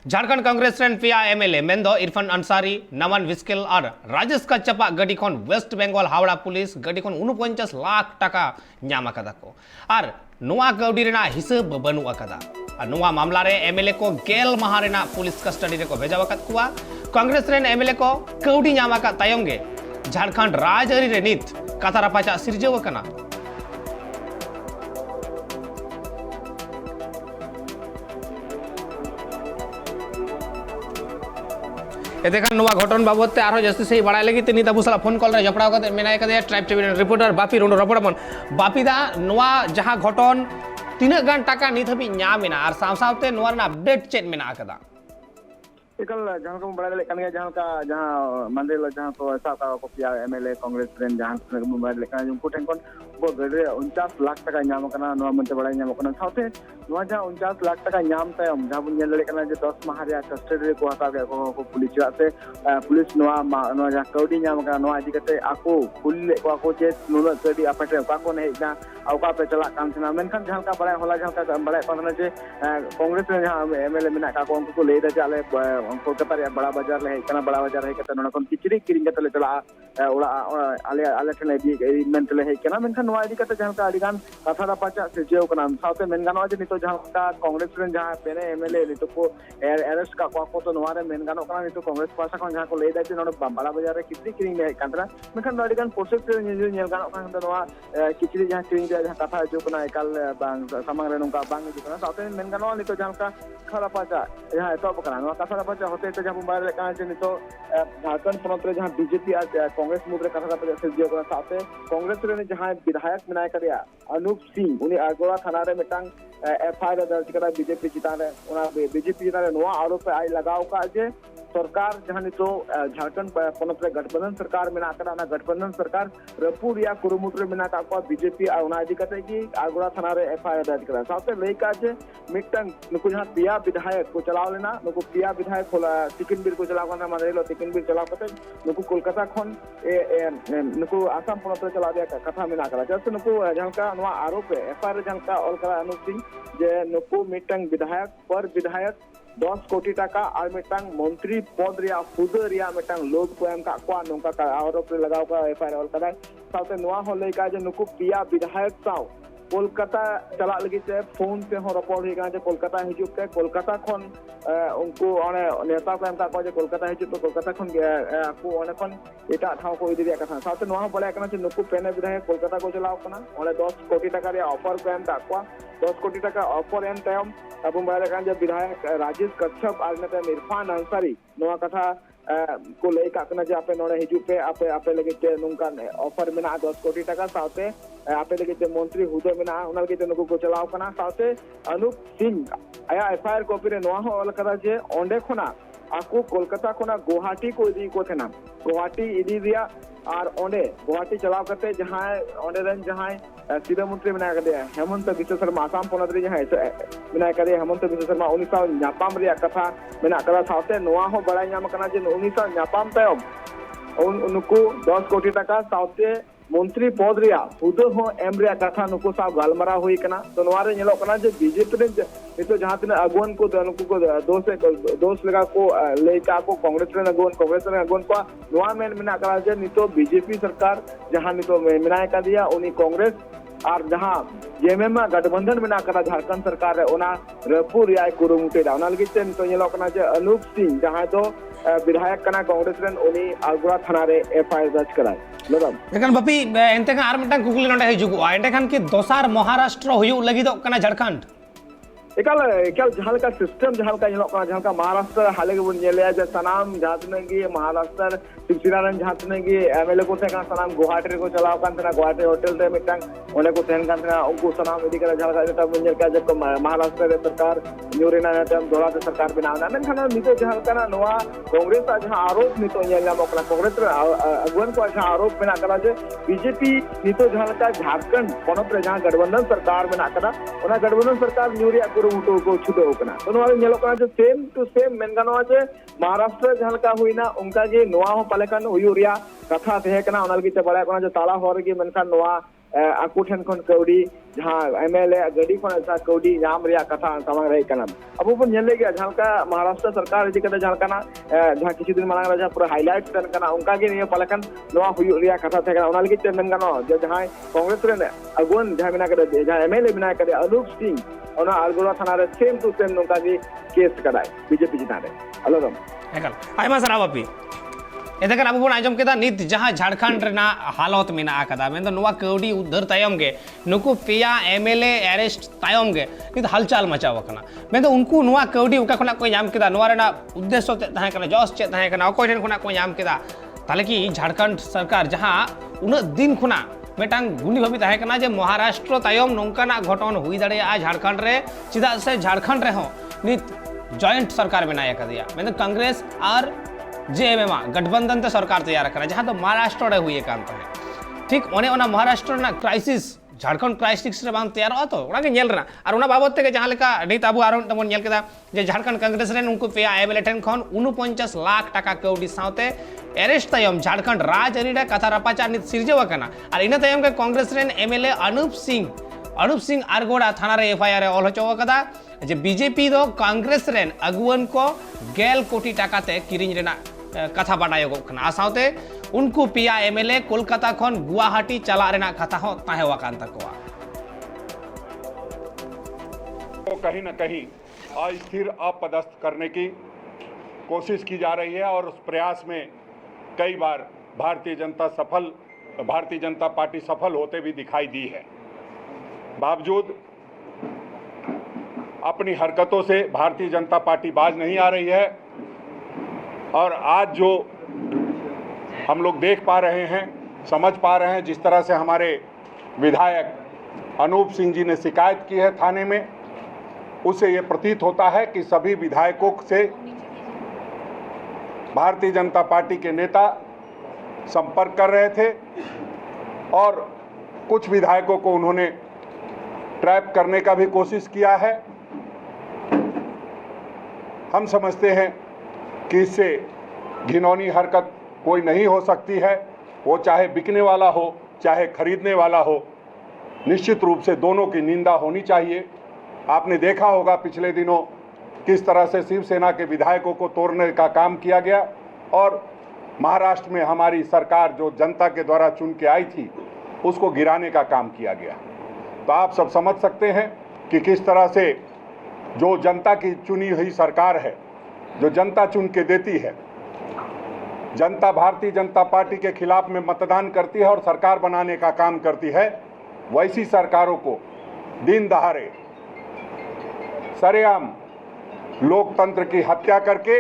Jharkhand Congress rain पिया MLA मेंदो Irfan Ansari नमन विस्किल और राजेश कच्चपा गड्डी खन वेस्ट बेंगल हावड़ा पुलिस गड्डी खन 49 लाख टाका नाम अकादा को और नोआ कौडी रेना हिसाब बनू अकादा और नोआ मामला रे एमएलए को गेल माह रेना पुलिस कस्टडी रे को भेजा वकत कुआ कांग्रेस रेन एमएलए को कौडी नाम अका तायम गे झारखंड राजआरी रे नित कथा रपाचा सिरजेव कना एतेखान नोआ घटन बाबते आरो जस्ती से बड़ा लगी तिनी तबु साला फोन कॉल रे जपड़ा कते मेनाय कदे tribe TV reporter Bapi road रपड़मन बापी दा नोआ जहां घटन तीना गान टाका नित हबी न्यामेना और सावसावते नोआ ना अपडेट चेक मेना कदा एकल जहां को बड़ा लेकिन जहां का जहां मंदिर जहां को ऐसा का को पिया एमएलए कांग्रेस रेन जहां को बड़ा लेकिन उनको टेंशन को गरे 49 लाख टाका नाम करना नोआ मनते बड़ा नाम करना साथे नोआ जहां 49 लाख टाका नाम तयम जहां बुन नेल लेकिन जे 10 माह रे कस्टडी को हता के को पुलिस से पुलिस नोआ नोआ जहां कौडी नाम का नोआ इदी कते आको पुल को जे नुन कडी अपटे को ने ना औका पे चला काम छना मेनखान जहां का बड़ा होला जहां का बड़ा पना जे कांग्रेस रे जहां एमएलए मेना का को उनको ले दे जाले कोलकाता रे बड़ा बाजार ले कना बड़ा बाजार है कते नोना कोन किचरी किरिंग कते ले चला ओड़ा आले आले ठने दी मेंट ले है कना मेनखान नोआ इदी कते जहां का अडिगान कथा दा पाचा से जेव कना साथे मेन गानो जे नितो जहां का कांग्रेस रे जहां पेने एमएलए नितो को अरेस्ट का को तो नोआ रे मेन गानो कना नितो कांग्रेस पासा कोन जहां को ले दे नोना बड़ा बाजार रे किचरी किरिंग ले कंतरा मेनखान अडिगान प्रोसेस रे नेल गानो कना नोआ किचरी जहां किरिंग जहां कथा जो कना एकाल बांग सामांग रे नोका बांग जो कना साथे मेन गानो नितो जहां का खरा पाचा यहां तो कना नोआ कथा दा पाचा होते जहां मोबाइल का जे नितो झारखंड पनत रे जहां बीजेपी आज कांग्रेस मुद्रे कथा दा पाचा से जो साथे कांग्रेस रे जहां विधायक मिनाय करिया अनूप सिंह उनी आगोड़ा थाना रे मिटांग एफआईआर दर्ज करा बीजेपी चितान रे उना बीजेपी चितान रे नोआ आरोप आई लगाव का जे सरकार जहां नितो झारखंड पनत रे गठबंधन सरकार मिना करा ना गठबंधन सरकार रपुर या कुरुमुट मिना का को बीजेपी आ उना इदी कते की आगोड़ा थाना रे एफआईआर दर्ज करा साथे लेई का जे मिटांग नुकु जहां पिया विधायक को चलाव लेना नुकु पिया विधायक खोला तिकिनबीर को चलाव करना माने लो तिकिनबीर चलाव कते नुकु कोलकाता खन नुकु आसाम पनत रे चलाव दिया कथा मिना करा जस नुकु जहां का नोआ आरोप एफआईआर जहां का ऑल करा अनूप सिंह जे नुकु मिटांग विधायक पर विधायक 10 कोटी टाका और मिटांग मंत्री पद रिया खुद रिया मिटांग लोग को एम का को नोका का आरोप लगाव का एफआईआर ऑल करा साथे नोआ हो ले का जे नुकु पिया विधायक साव कोलकाता चला लगी से फोन से हो रिपोर्ट होगा जे कोलकाता हिजुक के कोलकाता खन उनको ओने नेता को एमका को जे कोलकाता हिजुक तो कोलकाता खन को ओने खन एटा ठाव को इदी दिया कथा साथे नोआ बळे कना जे नुकु पेने विधायक कोलकाता को चलाव कना ओने 10 कोटी टाका रे ऑफर को एमका को 10 कोटी टाका ऑफर एम तयम अब मोबाइल का जे विधायक राजेश कच्छप और नेता इरफान अंसारी नोआ कथा को ले काकना जे आपे नोडे हिजु पे आपे लगे ते नुंका ऑफर मेना 10 कोटी टाका साथे आपे लगे ते मंत्री हुदो मेना उना लगे ते नुकु को चलाव कना साथे अनूप सिंह आया एफआईआर कॉपी रे नोआ हो ऑल करा जे ओंडे खना आकु कोलकाता खना गुवाहाटी को इदी को थेना गुवाहाटी इदी दिया और ओंडे गुवाहाटी चलाव करते जहां ओंडे रन जहां सीधा मंत्री बना कर दिया हेमंत बिश्व शर्मा आसाम पनत रे जहां बना कर दिया हेमंत बिश्व शर्मा 1900 न्यापाम रे कथा बना करा साथे नोआ हो बड़ा नाम कना जे 1900 न्यापाम तयम उनको 10 कोटी टाका साथे मंत्री पद रिया हुदो हो एम रे कथा नुको सा गालमरा हुई कना तो नोआ रे नेलो कना जे बीजेपी रे नितो जहां तिना अगुवन को नुको को दोष लगा को लेका को कांग्रेस रे अगुवन को नोआ मेन मिना करा जे नितो बीजेपी सरकार जहां नितो मिनाय का दिया उनी कांग्रेस और जहां जेएमएम गठबंधन मिना करा झारखंड सरकार रे ओना रपुर या कुरुमुटे दा ओना लगी तेन तो नेलो कना जे अनूप सिंह जहां तो विधायक कना कांग्रेस रेन उनी आगुड़ा थाना रे एफआईआर दर्ज कराय लदम लेकिन बापी एनते खान आर मिटांग कुकुली नोडे हिजुगु एंडे खान की दोसार महाराष्ट्र हुयु लगी दो कना झारखंड एकल जहां का सिस्टम जहां का नेलो कना जहां का महाराष्ट्र हाले के बुन नेले जे सनाम जातनेगी महाराष्ट्र शिवसेनारन जातनेगी एमएलए को थे का सनाम गुवाहाटी को चलाव कान तना गुवाहाटी होटल रे मिटांग ओने को थेन कान तना उनको सनाम इदी करे जहां का बुन नेल का जे महाराष्ट्र रे सरकार न्यूरेना नेतम दोला से सरकार बनावना मेन खाना नितो जहां का नोआ कांग्रेस जहां आरोप नितो नेल नाम ओकना कांग्रेस रे अगुवन को जहां आरोप बिना करा जे बीजेपी नितो जहां का झारखंड पनत रे जहां गठबंधन सरकार बिना करा ओना गठबंधन सरकार न्यूरिया कुरुमुटो को छुटो कना तो नोआ नेलो कना जे सेम टू सेम मेन गानो जे महाराष्ट्र जहां का हुईना उनका जे नोआ हो पालेकन हुयुरिया कथा थे कना ओना लगी ते बड़ा कना जे ताला होर की मेनखान नोआ aku ठेन खन कौड़ी जहां एमएलए गडी खन ऐसा कौड़ी नाम रिया कथा सामांग रही कना अब बन नेले गया जहां का महाराष्ट्र सरकार इदी कदा जहां कना जहां किसी दिन मांग रहा पूरा हाईलाइट तन कना उनका के निया पालकन नवा हुयु रिया कथा थे कना उना लगी तेन गनो जे जहां कांग्रेस रे अगुन जहां बिना करे जहां एमएलए बिना करे अनूप सिंह और आलगोड़ा थाना रे सेम टू सेम उनका की केस कदाय बीजेपी जिता रे हेलो एकल आयमा सराव अपी एदकन अब आजम केदा नित जहां झारखंड रेना हालत मेना आकदा मेन नोवा कौडी उद्धर तायम गे नुकु पेया एमएलए अरेस्ट तायम गे नित हलचल मचाव कना मेन उनको नोवा कौडी उका खना को नाम केदा नोवा रेना उद्देश्य ते ताहे कना जस चे ताहे कना अकोय ठेन खना को नाम केदा ताले कि झारखंड सरकार जहां उन दिन खुना मेटांग गुनी भाबी ताहे कना जे महाराष्ट्र तायम नोंकाना घटन हुई दाड़े आ झारखंड रे चिदा से झारखंड रे हो नित जॉइंट सरकार बनाया कदिया मेन कांग्रेस और जेएमएम गठबंधन ते सरकार तैयार करा जहां तो महाराष्ट्र रे हुई काम करे ठीक ओने ओना महाराष्ट्र ना क्राइसिस झारखंड क्राइसिस रे बांग तैयार हो तो ओना के नेल रना और ओना बाबत ते जहां लेका नित आबू आरो तमन नेल केदा जे झारखंड कांग्रेस रे उनको पेया एमएलए ठेन खन 49 लाख टाका कौडी साउते अरेस्ट तयम झारखंड राज अरी रे कथा रपाचा नित सिरजेवा कना और इना तयम के कांग्रेस रे एमएलए अनूप सिंह आरगोड़ा थाना रे एफआईआर ऑल होचो कदा जे बीजेपी दो कांग्रेस रेन अगुवन को 1 कोटी टाका ते किरिंग रेना कथा बाडायोगो कना आसाउते उनको पिया एमएलए कोलकाता खन गुवाहाटी चला रेना कथा हो ताहे वाकान तकवा तो कहीं न कहीं अस्थिर अपदस्थ करने की कोशिश की जा रही है और उस प्रयास में कई बार भारतीय जनता पार्टी सफल होते भी दिखाई दी है। बावजूद अपनी हरकतों से भारतीय जनता पार्टी बाज नहीं आ रही है और आज जो हम लोग देख पा रहे हैं, समझ पा रहे हैं, जिस तरह से हमारे विधायक अनूप सिंह जी ने शिकायत की है थाने में, उससे ये प्रतीत होता है कि सभी विधायकों से भारतीय जनता पार्टी के नेता संपर्क कर रहे थे और कुछ विधायकों को उन्होंने ट्रैप करने का भी कोशिश किया है। हम समझते हैं कि इससे घिनौनी हरकत कोई नहीं हो सकती है, वो चाहे बिकने वाला हो चाहे खरीदने वाला हो, निश्चित रूप से दोनों की निंदा होनी चाहिए। आपने देखा होगा पिछले दिनों किस तरह से शिवसेना के विधायकों को तोड़ने का काम किया गया और महाराष्ट्र में हमारी सरकार जो जनता के द्वारा चुन के आई थी उसको गिराने का काम किया गया। तो आप सब समझ सकते हैं कि किस तरह से जो जनता की चुनी हुई सरकार है, जो जनता चुन के देती है, जनता भारतीय जनता पार्टी के खिलाफ में मतदान करती है और सरकार बनाने का काम करती है, वैसी सरकारों को दिन दहाड़े सरेआम लोकतंत्र की हत्या करके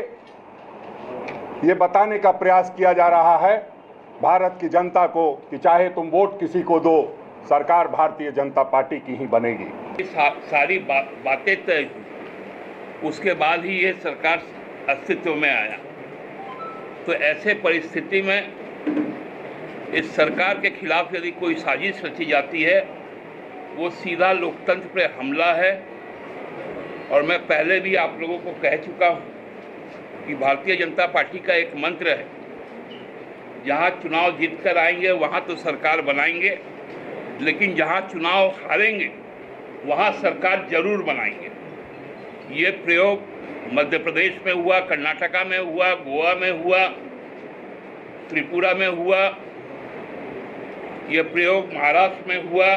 ये बताने का प्रयास किया जा रहा है भारत की जनता को कि चाहे तुम वोट किसी को दो, सरकार भारतीय जनता पार्टी की ही बनेगी। सारी बातें तय हुई, उसके बाद ही ये सरकार अस्तित्व में आया। तो ऐसे परिस्थिति में इस सरकार के खिलाफ यदि कोई साजिश रची जाती है, वो सीधा लोकतंत्र पर हमला है। और मैं पहले भी आप लोगों को कह चुका हूँ कि भारतीय जनता पार्टी का एक मंत्र है, जहाँ चुनाव जीत कर आएंगे वहाँ तो सरकार बनाएंगे, लेकिन जहाँ चुनाव हारेंगे वहाँ सरकार जरूर बनाएंगे। ये प्रयोग मध्य प्रदेश में हुआ, कर्नाटका में हुआ, गोवा में हुआ, त्रिपुरा में हुआ, ये प्रयोग महाराष्ट्र में हुआ,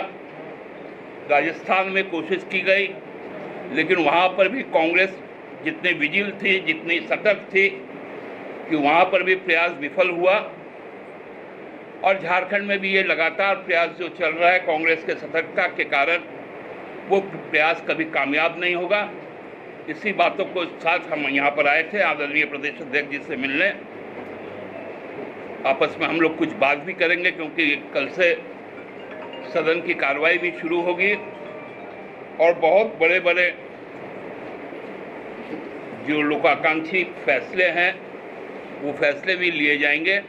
राजस्थान में कोशिश की गई, लेकिन वहाँ पर भी कांग्रेस जितने विजिल थी, जितनी सतर्क थी कि वहाँ पर भी प्रयास विफल हुआ। और झारखंड में भी ये लगातार प्रयास जो चल रहा है कांग्रेस के सतर्कता के कारण, वो प्रयास कभी कामयाब नहीं होगा। इसी बातों को साथ हम यहाँ पर आए थे आदरणीय प्रदेश अध्यक्ष जी से मिलने। आपस में हम लोग कुछ बात भी करेंगे क्योंकि कल से सदन की कार्रवाई भी शुरू होगी और बहुत बड़े बड़े जो लोकाकांक्षी फैसले हैं वो फैसले भी लिए जाएंगे।